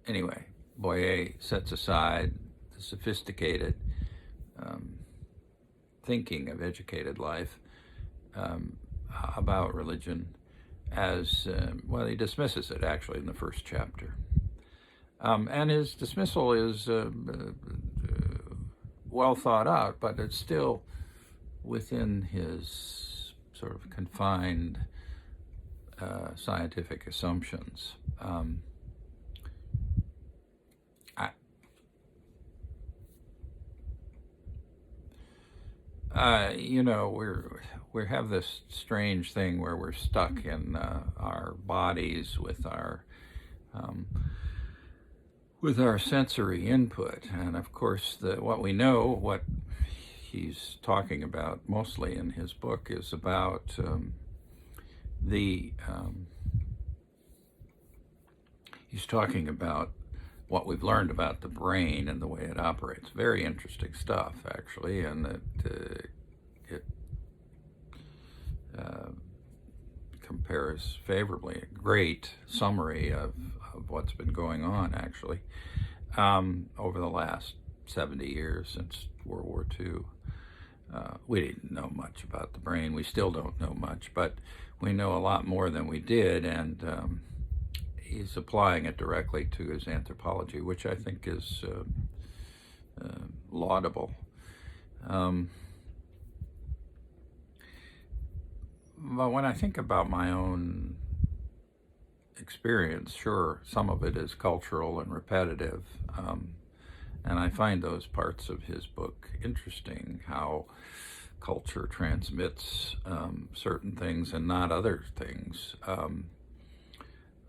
anyway, Boyer sets aside the sophisticated thinking of educated life about religion as, well, he dismisses it actually in the first chapter. And his dismissal is well thought out, but it's still within his sort of confined scientific assumptions. We have this strange thing where we're stuck in our bodies with our sensory input, and of course, what we know, what he's talking about mostly in his book, is about he's talking about what we've learned about the brain and the way it operates. Very interesting stuff, actually, and it compares favorably. A great summary of what's been going on, actually, over the last 70 years since World War II. We didn't know much about the brain. We still don't know much, but we know a lot more than we did, and he's applying it directly to his anthropology, which I think is laudable. But when I think about my own experience, sure, some of it is cultural and repetitive, and I find those parts of his book interesting, how culture transmits certain things and not other things.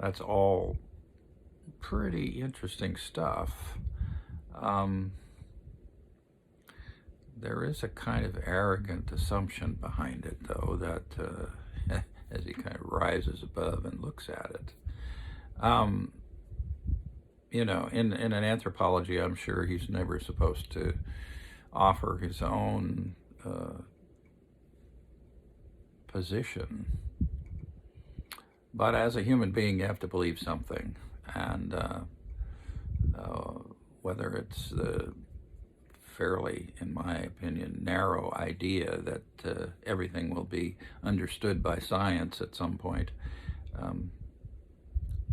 That's all pretty interesting stuff. There is a kind of arrogant assumption behind it, though, that as he kind of rises above and looks at it. In an anthropology, I'm sure he's never supposed to offer his own position. But as a human being, you have to believe something, and whether it's the fairly, in my opinion, narrow idea that everything will be understood by science at some point,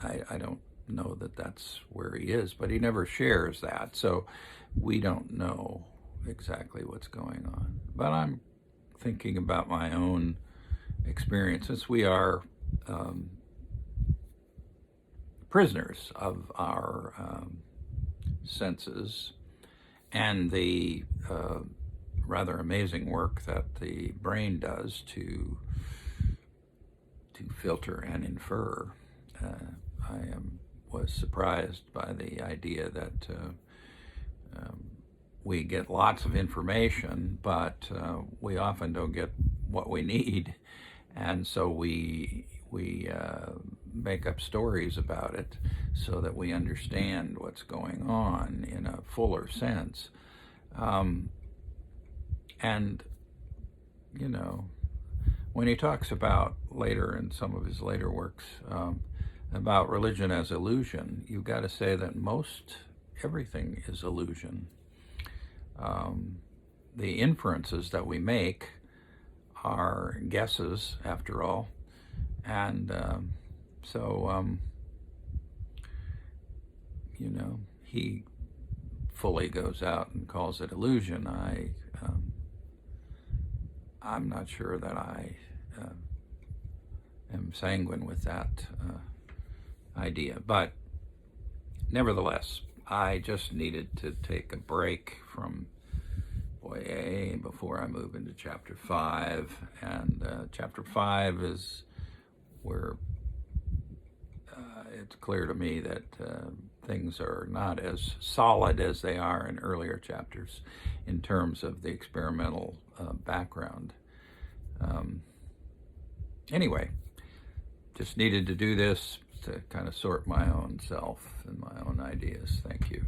I don't know that that's where he is, but he never shares that, so we don't know exactly what's going on. But I'm thinking about my own experiences. We are prisoners of our senses and the rather amazing work that the brain does to filter and infer. I was surprised by the idea that we get lots of information, but we often don't get what we need, and so we make up stories about it so that we understand what's going on in a fuller sense. And when he talks about later in some of his later works about religion as illusion, you've got to say that most everything is illusion. The inferences that we make are guesses, after all, and he fully goes out and calls it illusion. I'm not sure that I am sanguine with that idea, but nevertheless, I just needed to take a break from Boyer before I move into chapter 5, and chapter 5 is where it's clear to me that things are not as solid as they are in earlier chapters in terms of the experimental background. Anyway, just needed to do this to kind of sort my own self and my own ideas. Thank you.